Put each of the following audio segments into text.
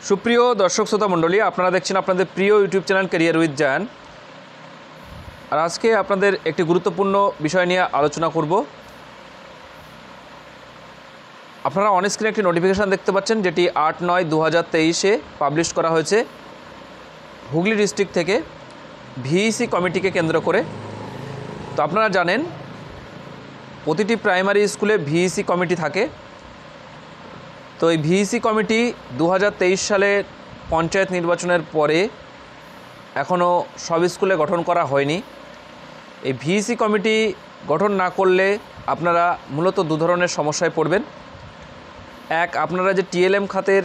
সুপ্রিয় দর্শক শ্রোতা মণ্ডলী, আপনারা দেখছেন আপনাদের প্রিয় YouTube channel career with Jayan. আর আজকে আপনাদের একটি গুরুত্বপূর্ণ বিষয় নিয়ে আলোচনা করব। আপনারা অন স্ক্রিনে একটি নোটিফিকেশান দেখতে পাচ্ছেন, যেটি 8/9/2023-এ পাবলিশ করা হয়েছে হুগলি ডিস্ট্রিক্ট থেকে ভিইসি কমিটিকে কেন্দ্র করে। তো আপনারা জানেন প্রতিটি প্রাইমারি স্কুলে ভিইসি কমিটি থাকে। তো এই ভিইসি কমিটি 2023 সালে পঞ্চায়েত নির্বাচনের পরে এখনও সব স্কুলে গঠন করা হয়নি। এই ভিইসি কমিটি গঠন না করলে আপনারা মূলত দু ধরনের সমস্যায় পড়বেন। এক, আপনারা যে টিএলএম খাতের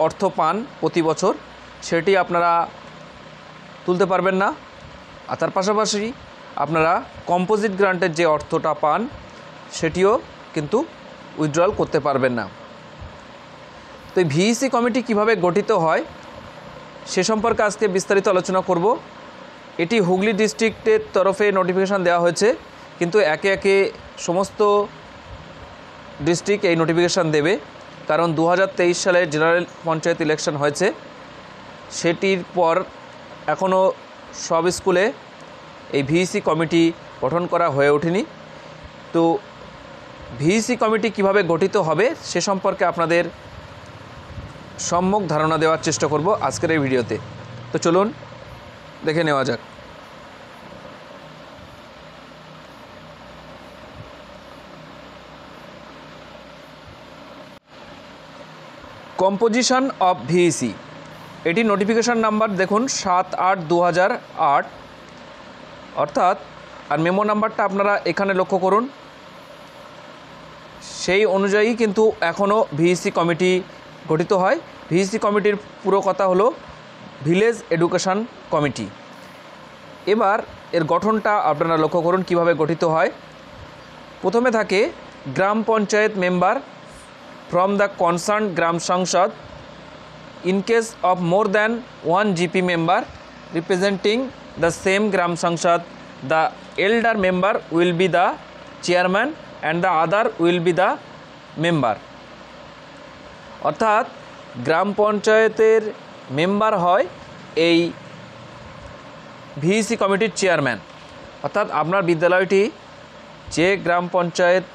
অর্থ পান প্রতি বছর, সেটি আপনারা তুলতে পারবেন না। আর তার পাশাপাশি আপনারা কম্পোজিট গ্রান্টের যে অর্থটা পান সেটিও কিন্তু উইথড্রল করতে পারবেন না। তো এই ভিইসি কমিটি কিভাবে গঠিত হয় সে সম্পর্কে আজকে বিস্তারিত আলোচনা করব। এটি হুগলি ডিস্ট্রিক্টের তরফে নোটিফিকেশান দেওয়া হয়েছে, কিন্তু একে একে সমস্ত ডিস্ট্রিক্ট এই নোটিফিকেশান দেবে, কারণ 2023 সালে জেনারেল পঞ্চায়েত ইলেকশন হয়েছে। সেটির পর এখনও সব স্কুলে এই ভিইসি কমিটি গঠন করা হয়ে ওঠেনি। তো ভিইসি কমিটি কিভাবে গঠিত হবে সে সম্পর্কে আপনাদের সম্যক ধারণা দেওয়ার চেষ্টা করব আজকের এই ভিডিওতে। তো চলুন দেখে নেওয়া যাক। কম্পোজিশন অফ ভিইসি, এটি নোটিফিকেশান নাম্বার দেখুন 7/8/2008 অর্থাৎ, আর মেমো নাম্বারটা আপনারা এখানে লক্ষ্য করুন। সেই অনুযায়ী কিন্তু এখনও ভিইসি কমিটি গঠিত হয়। ভিইসি কমিটির পুরো কথা হলো ভিলেজ এডুকেশন কমিটি। এবার এর গঠনটা আপনারা লক্ষ্য করুন কিভাবে গঠিত হয়। প্রথমে থাকে gram panchayat member from the concern gram sansad in case of more than 1 GP member representing the same gram sansad, the elder member will be the chairman and the other will be the member. অর্থাৎ গ্রাম পঞ্চায়েতের মেম্বার হয় এই ভিইসি কমিটির চেয়ারম্যান। অর্থাৎ আপনার বিদ্যালয়টি যে গ্রাম পঞ্চায়েত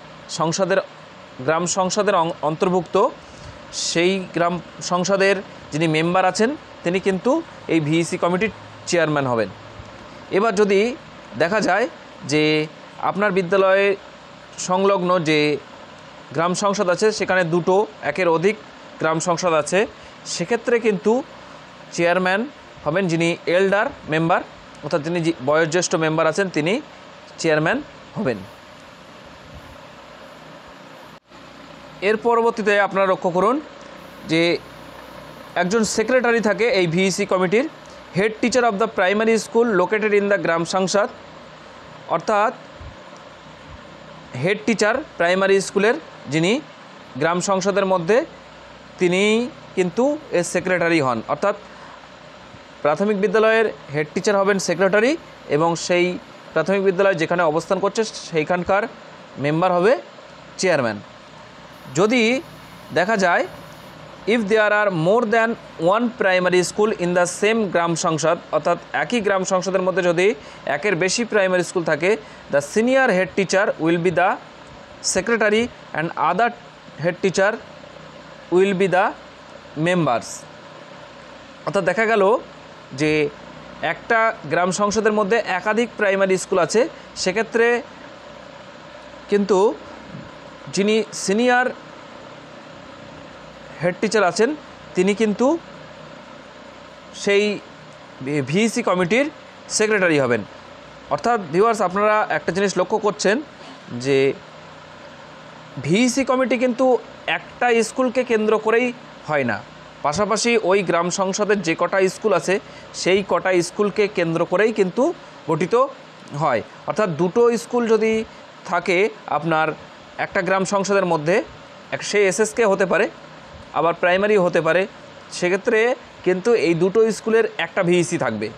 গ্রাম সংসদের অন্তর্ভুক্ত, সেই গ্রাম সংসদের যিনি মেম্বার আছেন তিনি কিন্তু এই ভিইসি কমিটির চেয়ারম্যান হবেন। এবার যদি দেখা যায় যে আপনার বিদ্যালয়ে সংলগ্ন যে গ্রাম সংসদ আছে সেখানে দুটো একের অধিক গ্রাম সংসদ আছে, সেক্ষেত্রে কিন্তু চেয়ারম্যান হবেন যিনি এল্ডার মেম্বার, অর্থাৎ যিনি বয়োজ্যেষ্ঠ মেম্বার আছেন তিনি চেয়ারম্যান হবেন। এর পরবর্তীতে আপনারা লক্ষ্য করুন যে একজন সেক্রেটারি থাকে এই ভিইসি কমিটির, head teacher of the primary school located in the gram sansad. অর্থাৎ হেড টিচার প্রাইমারি স্কুলের যিনি গ্রাম সংসদের মধ্যে, তিনি কিন্তু এর সেক্রেটারি হন। অর্থাৎ প্রাথমিক বিদ্যালয়ের হেড টিচার হবেন সেক্রেটারি, এবং সেই প্রাথমিক বিদ্যালয় যেখানে অবস্থান করছে সেইখানকার মেম্বার হবে চেয়ারম্যান। যদি দেখা যায় if there are more than 1 primary school in the same gram sansad, অর্থাৎ একই গ্রাম সংসদের মধ্যে যদি একের বেশি প্রাইমারি স্কুল থাকে, the senior head teacher will be the secretary and other head teacher will be the members. অর্থাৎ দেখা গেল যে একটা গ্রাম সংসদের মধ্যে একাধিক প্রাইমারি স্কুল আছে, সেক্ষেত্রে কিন্তু যিনি সিনিয়র হেড টিচার আছেন তিনি কিন্তু সেই ভিইসি কমিটির সেক্রেটারি হবেন। অর্থাৎ ভিউয়ার্স, আপনারা একটা জিনিস লক্ষ্য করছেন যে ভিইসি কমিটি কিন্তু একটা স্কুলকে কেন্দ্র করেই হয় না, পাশাপাশি ওই গ্রাম সংসদের যে কটা স্কুল আছে সেই কটা স্কুলকে কেন্দ্র করেই কিন্তু গঠিত হয়। অর্থাৎ দুটো স্কুল যদি থাকে আপনার একটা গ্রাম সংসদের মধ্যে, সে এসএসকে হতে পারে আবার প্রাইমারি হতে পারে, সেক্ষেত্রে কিন্তু এই দুটো স্কুলের একটা ভিইসি থাকবে।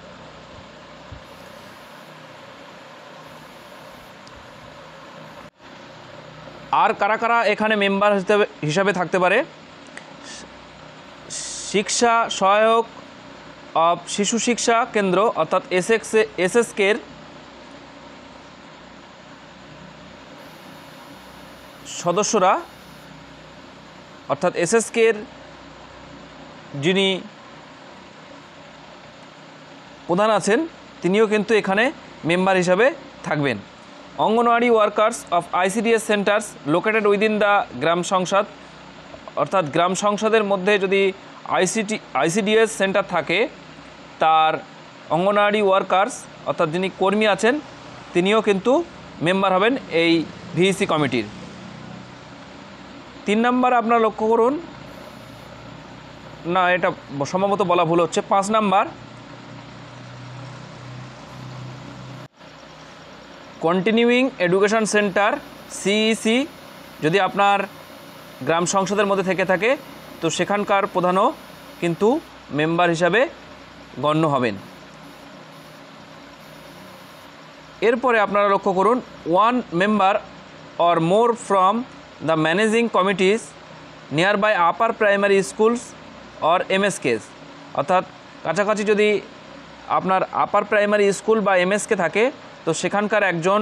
আর কারা কারা এখানে মেম্বার হিসাবে থাকতে পারে শিক্ষা সহায়ক অফ শিশু শিক্ষা কেন্দ্র অর্থাৎ এসএসকের সদস্যরা অর্থাৎ এসএসকের যিনি প্রধান আছেন তিনিও কিন্তু এখানে মেম্বার হিসাবে থাকবেন। Anganwadi workers of ICDS centres located within the gram sansad অর্থাৎ গ্রাম সংসদের মধ্যে যদি আইসিডিএস সেন্টার থাকে তার অঙ্গনওয়াড়ি ওয়ার্কার্স অর্থাৎ যিনি কর্মী আছেন তিনিও কিন্তু মেম্বার হবেন এই ভিইসি কমিটির। 3 নম্বর আপনারা লক্ষ্য করুন, না এটা সম্ভবত বলা ভুল হচ্ছে, 5 নম্বর কন্টিনিউইং এডুকেশন সেন্টার সিইসি যদি আপনার গ্রাম সংসদের মধ্যে থেকে থাকে তো সেখানকার প্রধানও কিন্তু মেম্বার হিসাবে গণ্য হবেন। এরপরে আপনারা লক্ষ্য করুন 1 member or more from the managing committees near by upper primary schools or MSKs অর্থাৎ কাছাকাছি যদি আপনার আপার প্রাইমারি স্কুল বা এমএসকে থাকে তো সেখানকার একজন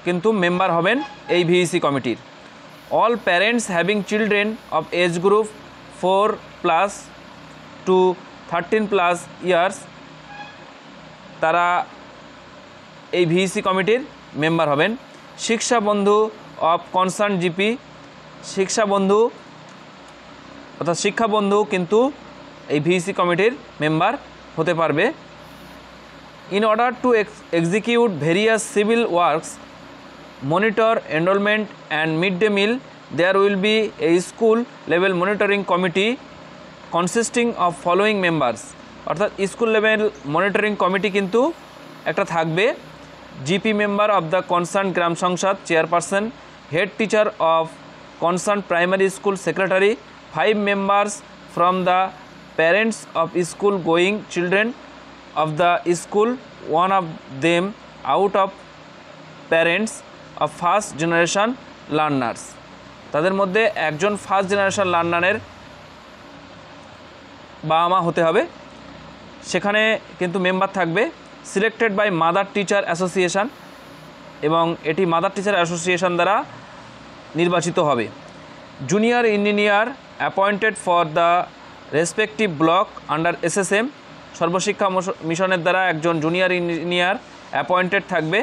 কিন্তু মেম্বার হবেন এই ভিইসি কমিটির। All parents having children of age group 4+ to 13+ years তারা এই ভিইসি কমিটির মেম্বার হবেন। শিক্ষা বন্ধু অফ কনসার্ন জিপি শিক্ষা বন্ধু অর্থাৎ শিক্ষা বন্ধু কিন্তু এই ভিইসি কমিটির মেম্বার হতে পারবে। In order to execute various civil works, monitor enrollment and midday meal, there will be a school level monitoring committee consisting of following members অর্থাৎ স্কুল লেভেল মনিটরিং কমিটি কিন্তু একটা থাকবে। GP member of the concern gram sansad chairperson, head teacher of concern primary school secretary, 5 members from the parents of school going children of the school, one of them out of parents of first generation learners তাদের মধ্যে একজন first generation লার্নারের বাবা মা হতে হবে, সেখানে কিন্তু member থাকবে। Selected by mother teacher association এবং এটি মাদার টিচার অ্যাসোসিয়েশন দ্বারা নির্বাচিত হবে। Junior engineer appointed for the respective block under SSM Sarva Shiksha মিশনের দ্বারা একজন জুনিয়র ইঞ্জিনিয়ার অ্যাপয়েন্টেড থাকবে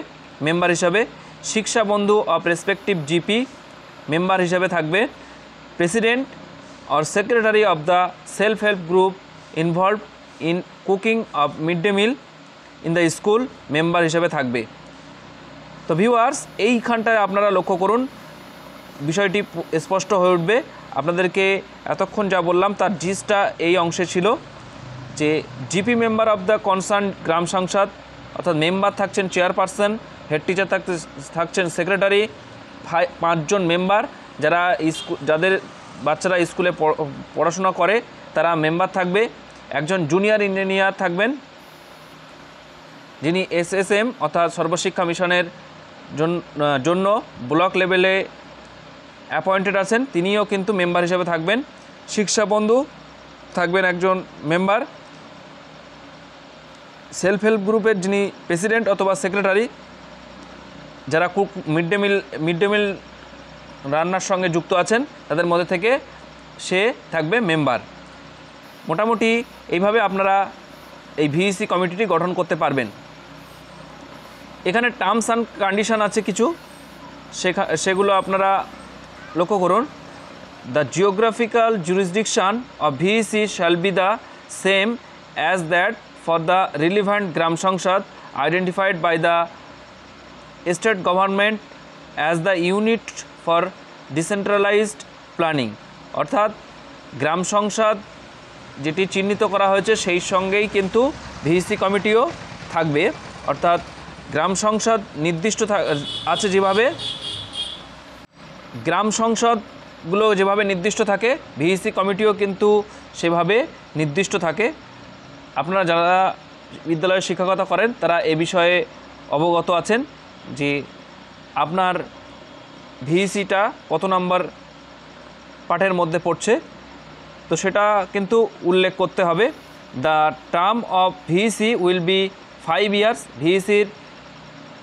মেম্বার হিসাবে। Shiksha Bandhu of respective GP member হিসাবে থাকবে। President or secretary of the self help group involve in cooking of mid day meal in the school member হিসাবে থাকবে। তো ভিউয়ার্স এইখানটায় আপনারা লক্ষ্য করুন বিষয়টি স্পষ্ট হয়ে উঠবে। আপনাদেরকে এতক্ষণ যা বললাম তার জিসটা এই অংশে ছিল যে GP member of the concern gram sansad অর্থাৎ মেম্বার থাকছেন চেয়ারপারসন, হেড টিচার থাকছেন সেক্রেটারি, 5 জন মেম্বার যারা যাদের বাচ্চারা স্কুলে পড়াশোনা করে তারা মেম্বার থাকবে। একজন জুনিয়র ইঞ্জিনিয়ার থাকবেন যিনি এসএসএম অর্থাৎ সর্বশিক্ষা মিশনের জন্য ব্লক লেভেলে অ্যাপয়েন্টেড আছেন, তিনিও কিন্তু মেম্বার হিসেবে থাকবেন। শিক্ষা বন্ধু থাকবেন একজন মেম্বার। সেলফ হেল্প গ্রুপের যিনি প্রেসিডেন্ট অথবা সেক্রেটারি যারা কুক মিড ডে মিল রান্নার সঙ্গে যুক্ত আছেন তাদের মধ্যে থেকে সে থাকবে মেম্বার। মোটামুটি এইভাবে আপনারা এই ভিইসি কমিটিটি গঠন করতে পারবেন। এখানে টার্মস অ্যান্ড কন্ডিশন আছে কিছু, সেগুলো আপনারা লক্ষ্য করুন। The geographical jurisdiction of VEC shall be the same as that for the relevant gram sansad identified by the state government as the unit for decentralised planning অর্থাৎ গ্রাম সংসদ যেটি চিহ্নিত করা হয়েছে সেই সঙ্গেই কিন্তু ভিইসি কমিটিও থাকবে। অর্থাৎ গ্রাম সংসদ নির্দিষ্ট আছে যেভাবে গ্রাম সংসদগুলো যেভাবে নির্দিষ্ট থাকে ভিইসি কমিটিও কিন্তু সেভাবে নির্দিষ্ট থাকে। আপনারা যারা বিদ্যালয়ে শিক্ষকতা করেন তারা এ বিষয়ে অবগত আছেন যে আপনার ভিইসিটা কত নম্বর পাঠের মধ্যে পড়ছে। তো সেটা কিন্তু উল্লেখ করতে হবে। The term of VEC will be 5 years. ভিইসির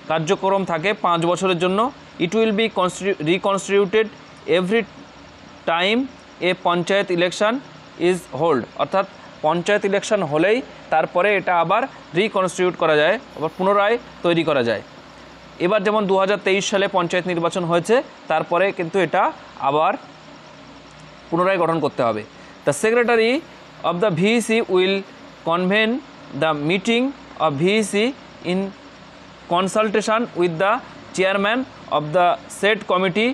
কার্যক্রম থাকে 5 বছরের জন্য। It will be reconstituted every time a panchayat election is hold, অর্থাৎ পঞ্চায়েত ইলেকশন হলেই তারপরে এটা আবার রিকনস্টিটিউট করা যায়, আবার পুনরায় তৈরি করা যায়। এবার যেমন 2023 সালে পঞ্চায়েত নির্বাচন হয়েছে, তারপরে কিন্তু এটা আবার পুনরায় গঠন করতে হবে। The secretary of the VEC will convene the meeting of VEC in consultation with the chairman of the said committee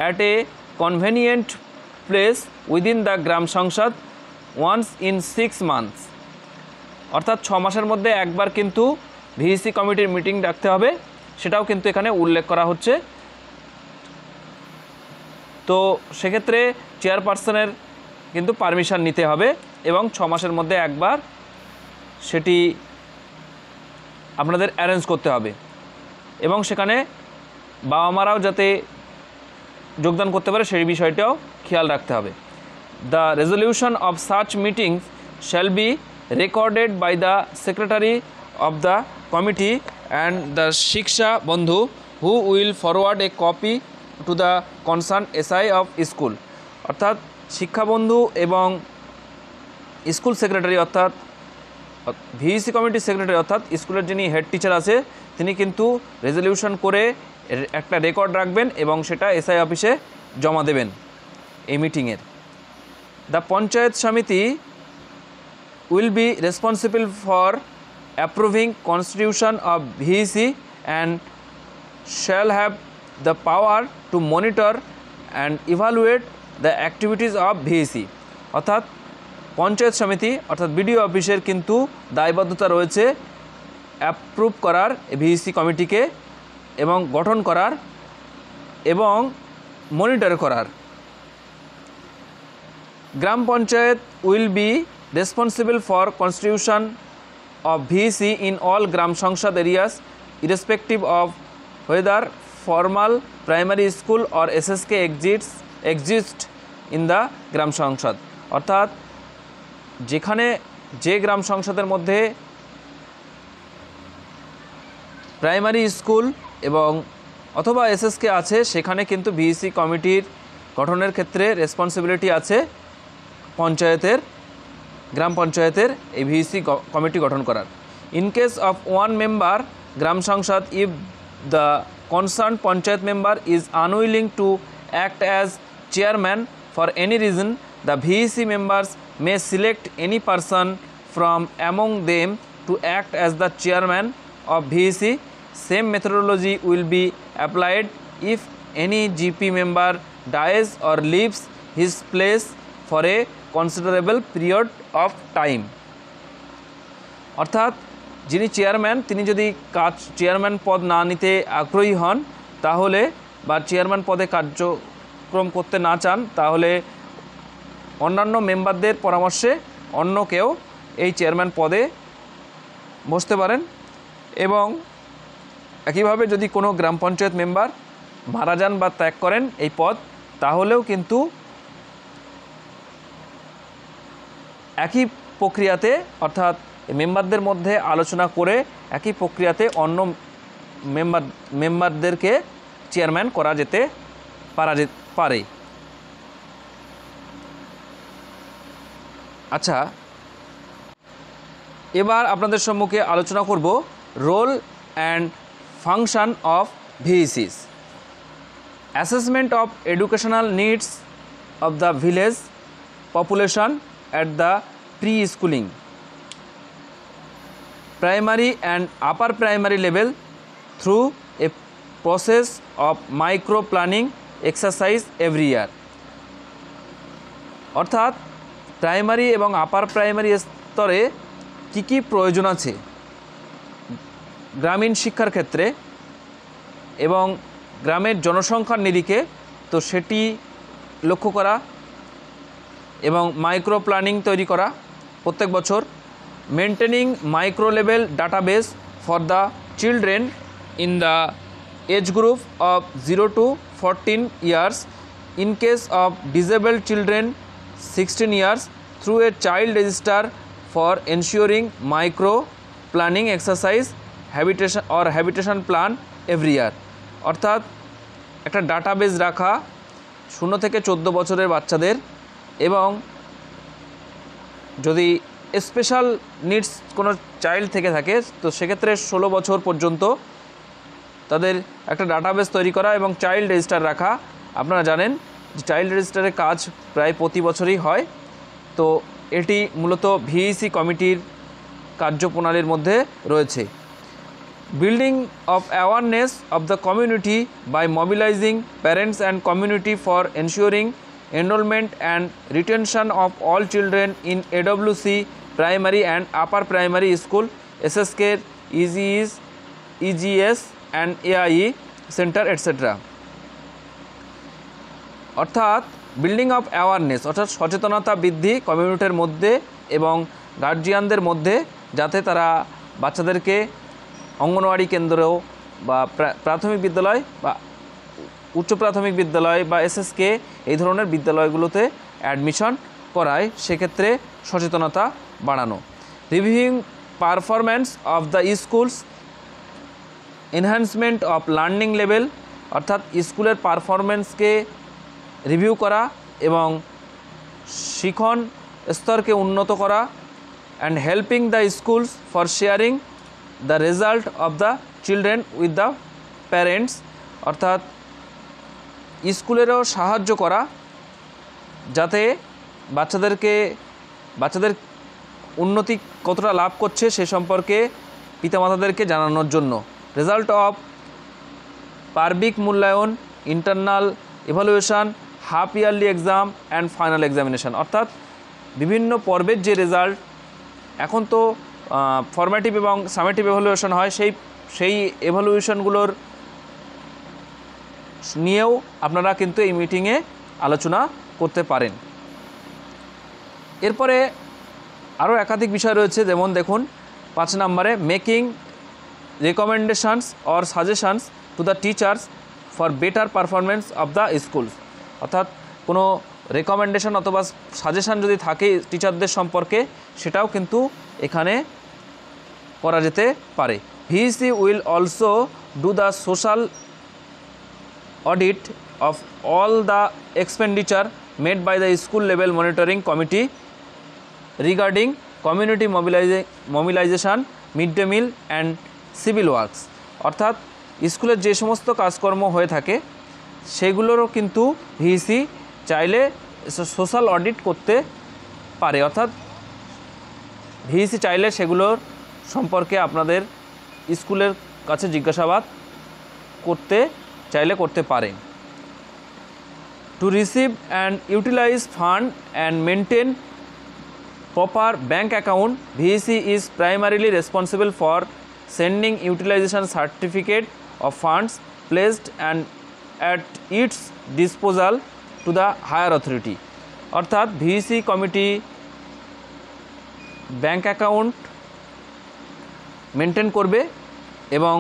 at a convenient place within the Gram Sangsad once in 6 months, অর্থাৎ 6 মাসের মধ্যে একবার কিন্তু VEC কমিটির meeting ডাকতে হবে, সেটাও কিন্তু এখানে উল্লেখ করা হচ্ছে। তো সেক্ষেত্রে চেয়ারপারসনের কিন্তু পারমিশন নিতে হবে এবং 6 মাসের মধ্যে একবার সেটি আপনাদের অ্যারেঞ্জ করতে হবে এবং সেখানে বাবা মারাও যাতে যোগদান করতে পারে সেই বিষয়টাও খেয়াল রাখতে হবে। The resolution of such meetings shall be recorded by the secretary of the committee and the shiksha bandhu who will forward a copy to the concern SI of school, অর্থাৎ শিক্ষাবন্ধু এবং স্কুল সেক্রেটারি অর্থাৎ ভিইসি কমিটির সেক্রেটারি অর্থাৎ স্কুলের যিনি head teacher আছে তিনি কিন্তু রেজলিউশন করে একটা রেকর্ড রাখবেন এবং সেটা এসআই অফিসে জমা দেবেন এই মিটিংয়ের। দ্য পঞ্চায়েত সমিতি will be responsible for approving constitution of VEC and shall have the power to monitor and evaluate the activities of VEC, অর্থাৎ পঞ্চায়েত সমিতি অর্থাৎ বিডিও অফিসের কিন্তু দায়বদ্ধতা রয়েছে অ্যাপ্রুভ করার ভিইসি কমিটিকে এবং গঠন করার এবং মনিটর করার। Gram panchayat will be responsible for constitution of VEC in all gram sansad areas irrespective of whether formal primary school or SSK exists in the gram sansad, অর্থাৎ যেখানে যে গ্রাম সংসদের মধ্যে প্রাইমারি স্কুল এবং অথবা এসএসকে আছে সেখানে কিন্তু ভিইসি কমিটির গঠনের ক্ষেত্রে রেসপন্সিবিলিটি আছে পঞ্চায়েতের, গ্রাম পঞ্চায়েতের এই ভিইসি কমিটি গঠন করার। In case of one member gram sansad, if the concern panchayat member is unwilling to act as chairman for any reason, the VEC members may select any person from among them to act as the chairman of VEC. Same methodology will be applied if any GP member dies or leaves his place for a considerable period of time. অর্থাৎ যিনি chairman তিনি যদি chairman পদ না নিতে আগ্রহী হন তাহলে বা চেয়ারম্যান পদে কার্যক্রম করতে না চান তাহলে অন্যান্য মেম্বারদের পরামর্শে অন্য কেউ এই চেয়ারম্যান পদে বসতে পারেন। এবং একইভাবে যদি কোনো গ্রাম পঞ্চায়েত মেম্বার মারা যান বা ত্যাগ করেন এই পদ, তাহলেও কিন্তু একই প্রক্রিয়াতে অর্থাৎ মেম্বারদের মধ্যে আলোচনা করে একই প্রক্রিয়াতে অন্য মেম্বারদেরকে চেয়ারম্যান করা যেতে পারে। আচ্ছা, এবার আপনাদের সম্মুখে আলোচনা করব role and function of VECs. Assessment of educational needs of the village population at the pre schooling, primary and upper primary level through a process of micro planning exercise every year, অর্থাৎ primary এবং upper primary স্তরে কি কি প্রয়োজন আছে গ্রামীণ শিক্ষার ক্ষেত্রে এবং গ্রামের জনসংখ্যার নিরিখে, তো সেটি লক্ষ্য করা এবং মাইক্রো প্ল্যানিং তৈরি করা প্রত্যেক বছর। Maintaining micro level database for the children in the age group of 0 to 14 years, in case of disabled children 16 years through a child register for ensuring micro planning exercise habitation plan every year। অর্থাৎ একটা database রাখা 0 থেকে 14 বছরের বাচ্চাদের, এবং যদি special needs কোনো child থেকে থাকে তো সেক্ষেত্রে 16 বছর পর্যন্ত তাদের একটা ডাটাবেস তৈরি করা এবং চাইল্ড রেজিস্টার রাখা। আপনারা জানেন যে চাইল্ড রেজিস্টারের কাজ প্রায় প্রতি বছরই হয়। তো এটি মূলত ভিইসি কমিটির কার্যপ্রণালীর মধ্যে রয়েছে। Building of awareness of the community by mobilising parents and community for ensuring enrollment and retention of all children in AWC primary and upper primary school, SSK, EGS and AIE center etc. অর্থাৎ building of awareness অর্থাৎ সচেতনতা বৃদ্ধি কমিউনিটির মধ্যে এবং গার্জিয়ানদের মধ্যে, যাতে তারা বাচ্চাদেরকে অঙ্গনওয়াড়ি কেন্দ্র বা প্রাথমিক বিদ্যালয় বা উচ্চ প্রাথমিক বিদ্যালয় বা এসএসকে এই ধরনের বিদ্যালয়গুলোতে অ্যাডমিশন করায়, সেক্ষেত্রে সচেতনতা বাড়ানো। Reviewing performance of the schools, enhancement of learning level অর্থাৎ স্কুলের পারফরম্যান্সকে রিভিউ করা এবং শিখন স্তরকে উন্নত করা। And helping the schools for sharing the result of the children with the parents অর্থাৎ স্কুলেরও সাহায্য করা, যাতে বাচ্চাদের উন্নতি কতটা লাভ করছে সে সম্পর্কে পিতামাতাদেরকে জানানোর জন্য। রেজাল্ট অফ পার্বিক মূল্যায়ন, internal evaluation, half yearly exam and final examination অর্থাৎ বিভিন্ন পর্বের যে রেজাল্ট, এখন তো ফরম্যাটিভ এবং সামেটিভ ইভ্যালুয়েশন হয়, সেই ইভ্যালুয়েশনগুলোর নিয়েও আপনারা কিন্তু এই মিটিংয়ে আলোচনা করতে পারেন। এরপরে আরও একাধিক বিষয় রয়েছে, যেমন দেখুন 5 নম্বরে making recommendations or suggestions to the teachers for better performance of the schools অর্থাৎ কোনো রেকমেন্ডেশন অথবা সাজেশন যদি থাকে টিচারদের সম্পর্কে, সেটাও কিন্তু এখানে করা যেতে পারে। VEC will also do the social audit of all the expenditure made by the school level monitoring committee regarding community mobilization, mid-day meal and civil works অর্থাৎ স্কুলের যে সমস্ত কাজকর্ম হয়ে থাকে সেগুলোরও কিন্তু ভিইসি চাইলে সোশ্যাল অডিট করতে পারে, অর্থাৎ ভিইসি চাইলে সেগুলোর সম্পর্কে আপনাদের স্কুলের কাছে জিজ্ঞাসাবাদ করতে পারে। To receive and utilise fund and maintain proper bank account, VEC is primarily responsible for sending utilisation certificate of funds placed and at its disposal to the higher authority অর্থাৎ VEC committee bank account maintain করবে এবং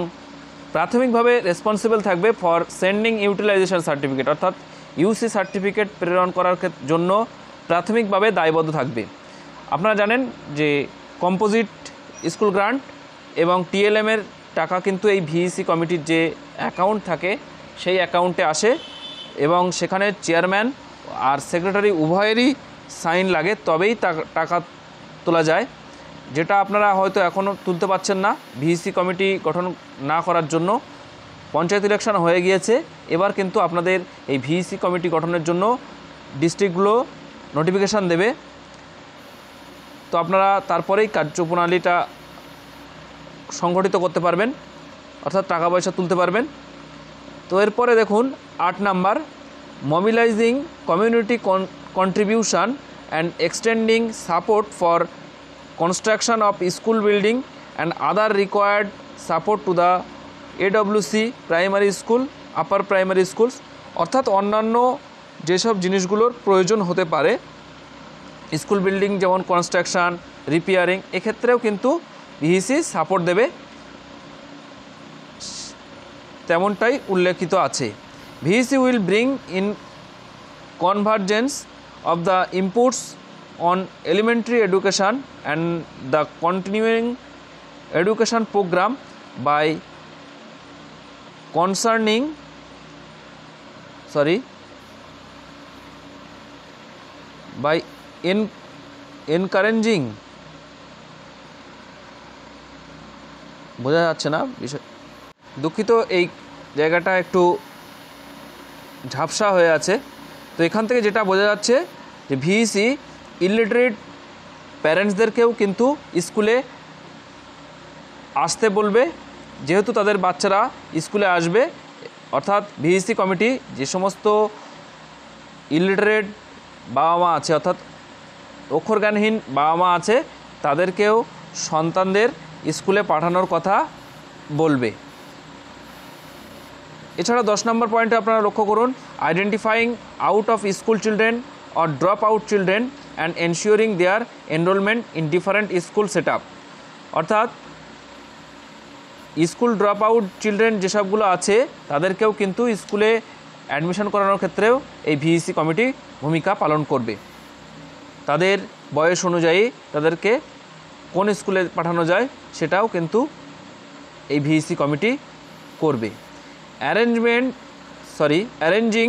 প্রাথমিকভাবে responsible থাকবে for sending utilisation certificate অর্থাৎ ইউসি certificate প্রেরণ করার জন্য প্রাথমিকভাবে দায়বদ্ধ থাকবে। আপনারা জানেন যে কম্পোজিট স্কুল গ্রান্ট এবং টিএলএমের টাকা কিন্তু এই ভিইসি কমিটির যে অ্যাকাউন্ট থাকে সেই অ্যাকাউন্টে আসে এবং সেখানে চেয়ারম্যান আর সেক্রেটারি উভয়েরই সাইন লাগে, তবেই টাকা তোলা যায়, যেটা আপনারা হয়তো এখনও তুলতে পারছেন না ভিইসি কমিটি গঠন না করার জন্য। পঞ্চায়েত ইলেকশন হয়ে গিয়েছে, এবার কিন্তু আপনাদের এই ভিইসি কমিটি গঠনের জন্য ডিস্ট্রিক্টগুলো নোটিফিকেশান দেবে, তো আপনারা তারপরেই কার্যপ্রণালীটা সংগঠিত করতে পারবেন, অর্থাৎ টাকা পয়সা তুলতে পারবেন। তো এরপরে দেখুন 8 number, mobilising community contribution and extending support for construction of school building and other required support to the AWC primary school, upper primary schools অর্থাৎ অন্যান্য যেসব জিনিসগুলোর প্রয়োজন হতে পারে স্কুল বিল্ডিং যেমন কনস্ট্রাকশন, রিপেয়ারিং, এক্ষেত্রেও কিন্তু ভিইসি সাপোর্ট দেবে, তেমনটাই উল্লেখিত আছে। VEC will bring in convergence of the inputs on elementary education and the continuing education program by encouraging বোঝা যাচ্ছে না বিষয়, দুঃখিত এই জায়গাটা একটু ঝাপসা হয়ে আছে। তো এখান থেকে যেটা বোঝা যাচ্ছে যে ভিইসি ইলিটারেট প্যারেন্টসদেরকেও কিন্তু স্কুলে আসতে বলবে, যেহেতু তাদের বাচ্চারা স্কুলে আসবে। অর্থাৎ ভিইসি কমিটি যে সমস্ত ইলিটারেট বাবা মা আছে, অর্থাৎ অক্ষরজ্ঞানহীন বাবা মা আছে, তাদেরকেও সন্তানদের স্কুলে পাঠানোর কথা বলবে। এছাড়া 10 নম্বর পয়েন্টে আপনারা লক্ষ্য করুন, identifying out of school children or drop out children and ensuring their enrolment in different school set up. অর্থাৎ স্কুল ড্রপ আউট চিলড্রেন যেসবগুলো আছে তাদেরকেও কিন্তু স্কুলে অ্যাডমিশন করানোর ক্ষেত্রেও এই ভিইসি কমিটি ভূমিকা পালন করবে। তাদের বয়স অনুযায়ী তাদেরকে কোন স্কুলে পাঠানো যায় সেটাও কিন্তু এই ভিইসি কমিটি করবে। Arranging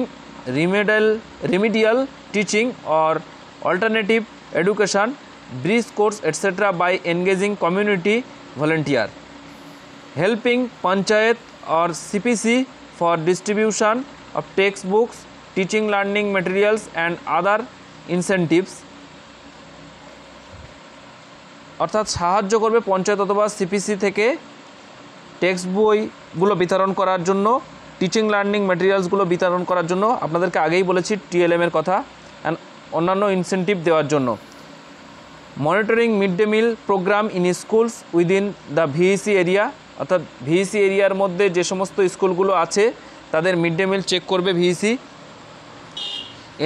remedial teaching or alternative education, bridge course etcetera by engaging community volunteer, helping panchayat or CPC for distribution of textbooks, teaching learning materials and other incentives। অর্থাৎ সাহায্য করবে পঞ্চায়েত অথবা সিপিসি থেকে টেক্সট বইগুলো বিতরণ করার জন্য, টিচিং লার্নিং ম্যাটেরিয়ালসগুলো বিতরণ করার জন্য, আপনাদেরকে আগেই বলেছি TLM এর কথা, অ্যান্ড অন্যান্য ইনসেন্টিভ দেওয়ার জন্য। Monitoring mid day meal programme in schools within the VEC area, অর্থাৎ ভিইসি এরিয়ার মধ্যে যে সমস্ত স্কুলগুলো আছে তাদের মিড ডে মিল চেক করবে VEC.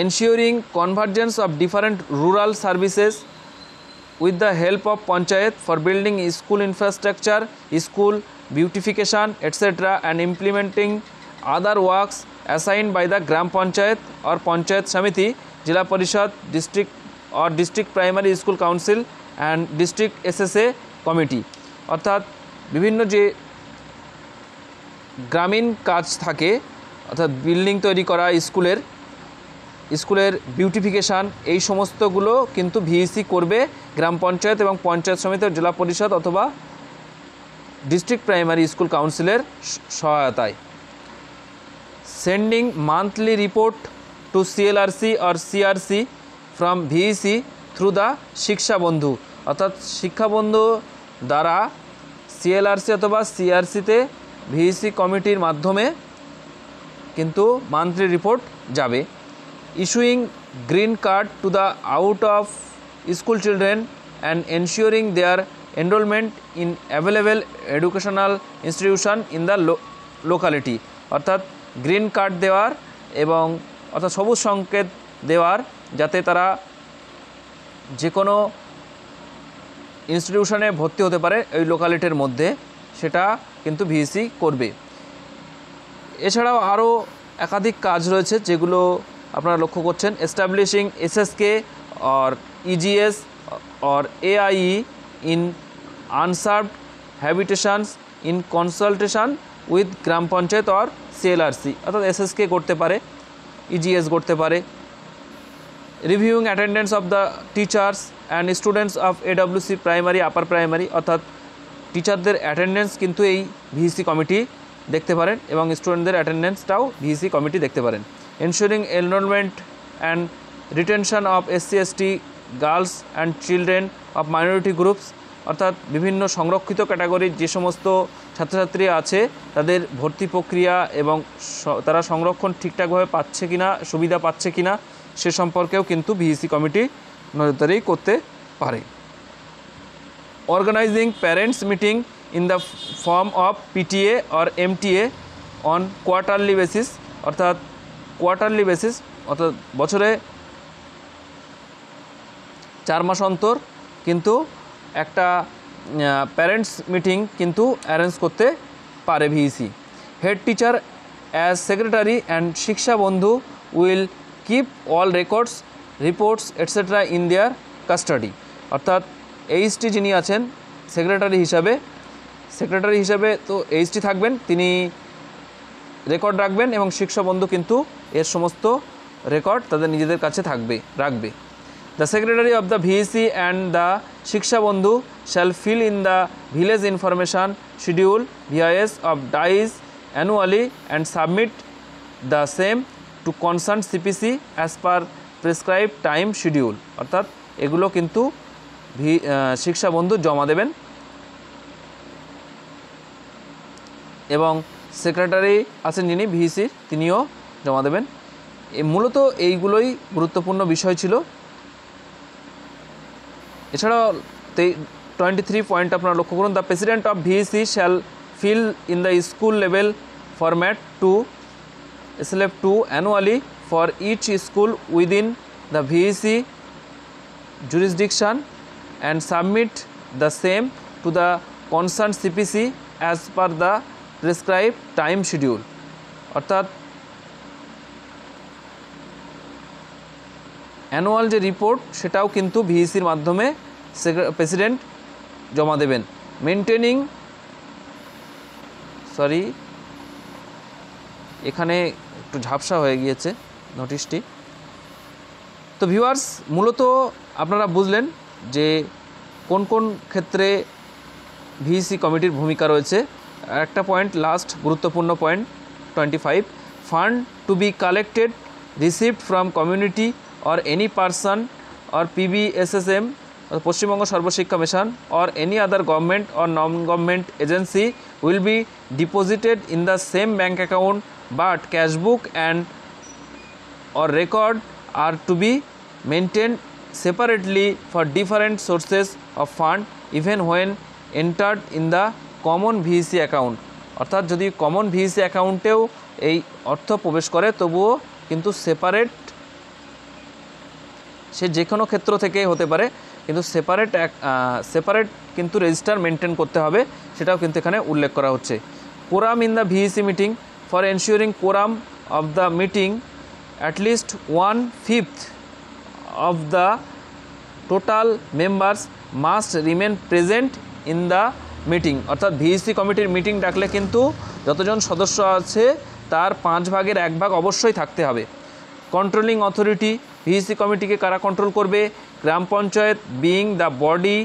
Ensuring convergence of different rural services with the help of panchayat for building school infrastructure, school beautification etcetera and implementing other works assigned by the gram panchayat or panchayat samiti, Zilla Parishad, district primary school council and district SSA committee. অর্থাৎ বিভিন্ন যে গ্রামীণ কাজ থাকে, অর্থাৎ building তৈরি করা, স্কুলের বিউটিফিকেশান, এই সমস্তগুলো কিন্তু ভিইসি করবে গ্রাম পঞ্চায়েত এবং পঞ্চায়েত সমিতি, জেলা পরিষদ অথবা ডিস্ট্রিক্ট প্রাইমারি স্কুল কাউন্সিলের সহায়তায়। Sending monthly report to CLRC or CRC from VEC through the shiksha bandhu, অর্থাৎ শিক্ষা বন্ধু দ্বারা CLRC অথবা CRCতে ভিইসি কমিটির মাধ্যমে কিন্তু মান্থলি রিপোর্ট যাবে। Issuing green card to the out of school children and ensuring their enrolment in available educational institution in the locality, অর্থাৎ গ্রিন কার্ড দেওয়ার এবং অর্থাৎ সবুজ সংকেত দেওয়ার, যাতে তারা যে কোনো ইনস্টিটিউশনে ভর্তি হতে পারে এই লোকালিটির মধ্যে, সেটা কিন্তু ভিইসি করবে। এছাড়াও আরও একাধিক কাজ রয়েছে যেগুলো আপনারা লক্ষ্য করছেন। Establishing SSK or EGS or AIE in unserved habitations in consultation with gram panchayat or CLRC, অর্থাৎ SSK করতে পারে, EGS করতে পারে। Reviewing attendance of the teachers and students of AWC primary, upper primary, অর্থাৎ টিচারদের অ্যাটেন্ডেন্স কিন্তু এই ভিইসি কমিটি দেখতে পারেন এবং স্টুডেন্টদের অ্যাটেন্ডেন্সটাও ভিইসি কমিটি দেখতে পারেন। Ensuring enrolment and retention of SC ST girls and children of minority groups, অর্থাৎ বিভিন্ন সংরক্ষিত ক্যাটাগরির যে সমস্ত ছাত্রছাত্রী আছে তাদের ভর্তি প্রক্রিয়া এবং তারা সংরক্ষণ ঠিকঠাকভাবে পাচ্ছে কিনা, সুবিধা পাচ্ছে কিনা, সে সম্পর্কেও কিন্তু ভিইসি কমিটি নজরদারি করতে পারে। Organising parents meeting in the form of PTA or MTA on quarterly basis, অর্থাৎ বছরে 4 মাস অন্তর কিন্তু একটা প্যারেন্টস মিটিং কিন্তু অ্যারেঞ্জ করতে পারে VEC. Head teacher as secretary and শিক্ষা বন্ধু will keep all records reports etcetera in their custody. অর্থাৎ এইচটি যিনি আছেন সেক্রেটারি হিসাবে তো এইচটি থাকবেন, তিনি রেকর্ড রাখবেন এবং শিক্ষা বন্ধু কিন্তু এর সমস্ত রেকর্ড তাদের নিজেদের কাছে রাখবে। The secretary of the VEC and the shiksha bandhu shall fill in the village information schedule VIS of DISE annually and submit the same to concern CPC as per prescribe time schedule. অর্থাৎ এগুলো কিন্তু শিক্ষা বন্ধু জমা দেবেন এবং সেক্রেটারি আছেন যিনি ভিইসির, তিনিও জমা দেবেন। মূলত এইগুলোই গুরুত্বপূর্ণ বিষয় ছিল। এছাড়াও 23 পয়েন্ট আপনারা লক্ষ্য করুন। The president of VEC shall fill in the school level format to SLF2 annually for each school within the VEC jurisdiction and submit the same to the concerned CPC as per the prescribed time schedule। অর্থাৎ annual যে report সেটাও কিন্তু ভিইসির মাধ্যমে president জমা দেবেন। এখানে একটু ঝাপসা হয়ে গিয়েছে নোটিশটি। তো ভিউয়ার্স, মূলত আপনারা বুঝলেন যে কোন কোন ক্ষেত্রে ভিইসি কমিটির ভূমিকা রয়েছে। একটা পয়েন্ট, লাস্ট গুরুত্বপূর্ণ point 25, fund to be collected received from community or any person or PBSSM Paschimbanga Sarva Shiksha mission or any other government or non-government agency will be deposited in the same bank account, but cash book and or record are to be maintained separately for different sources of fund even when entered in the common VEC account। অর্থাৎ যদি common VEC অ্যাকাউন্টেও এই অর্থ প্রবেশ করে তবুও কিন্তু separate, সে যে কোনো ক্ষেত্র থেকে হতে পারে, কিন্তু সেপারেট কিন্তু রেজিস্টার মেনটেন করতে হবে, সেটাও কিন্তু এখানে উল্লেখ করা হচ্ছে। Quorum in the VEC meeting for ensuring quorum of the meeting at least 1/5 of the total members must remain present in the meeting. অর্থাৎ ভিইসি কমিটির মিটিং ডাকলে কিন্তু যতজন সদস্য আছে তার 1/5 অবশ্যই থাকতে হবে। কন্ট্রোলিং অথরিটি, ভিইসি কমিটিকে কারা কন্ট্রোল করবে? Gram panchayat being the body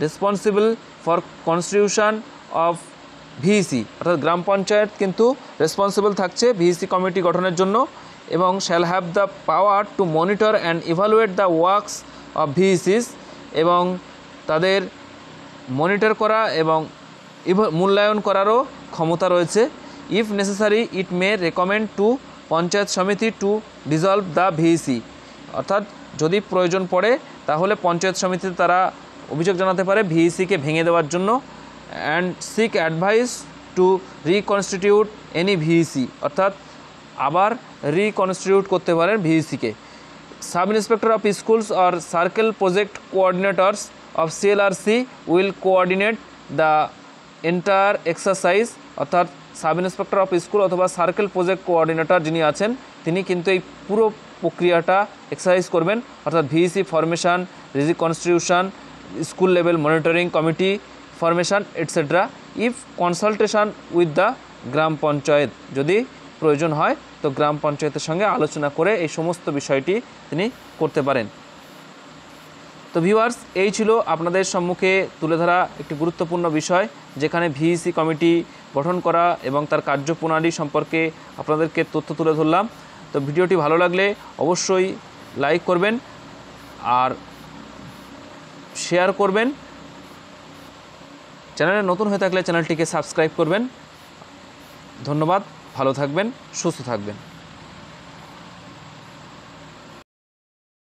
responsible for constitution of VEC. অর্থাৎ গ্রাম পঞ্চায়েত কিন্তু রেসপন্সিবল থাকছে ভিইসি কমিটি গঠনের জন্য এবং shall have the power to monitor and evaluate the works of VECs, এবং তাদের মনিটর করা এবং মূল্যায়ন করারও ক্ষমতা রয়েছে। If necessary it may recommend to panchayat samiti to dissolve the VEC. অর্থাৎ যদি প্রয়োজন পড়ে তাহলে পঞ্চায়েত সমিতিতে তারা অভিযোগ জানাতে পারে ভিইসিকে ভেঙে দেওয়ার জন্য। And seek advice to reconstitute any VEC. অর্থাৎ আবার রিকনস্টিটিউট করতে পারেন ভিইসিকে। Sub inspector of schools or circle project coordinators of CLRC will coordinate the entire exercise. অর্থাৎ সাব ইন্সপেক্টর অফ স্কুল অথবা সার্কেল প্রজেক্ট কোঅর্ডিনেটর যিনি আছেন তিনি কিন্তু এই পুরো প্রক্রিয়াটা এক্সারসাইজ করবেন। অর্থাৎ VEC formation, reconstitution, school level monitoring committee formation etcetera. If consultation with the gram panchayat, যদি প্রয়োজন হয় তো গ্রাম পঞ্চায়েতের সঙ্গে আলোচনা করে এই সমস্ত বিষয়টি তিনি করতে পারেন। তো ভিউয়ার্স, এই ছিল আপনাদের সম্মুখে তুলে ধরা একটি গুরুত্বপূর্ণ বিষয়, যেখানে ভিইসি কমিটি গঠন করা এবং তার কার্যপ্রণালী সম্পর্কে আপনাদেরকে তথ্য তুলে ধরলাম। তো ভিডিওটি ভালো লাগলে অবশ্যই লাইক করবেন আর শেয়ার করবেন। চ্যানেলে নতুন হয়ে থাকলে চ্যানেলটিকে সাবস্ক্রাইব করবেন। ধন্যবাদ, ভালো থাকবেন, সুস্থ থাকবেন।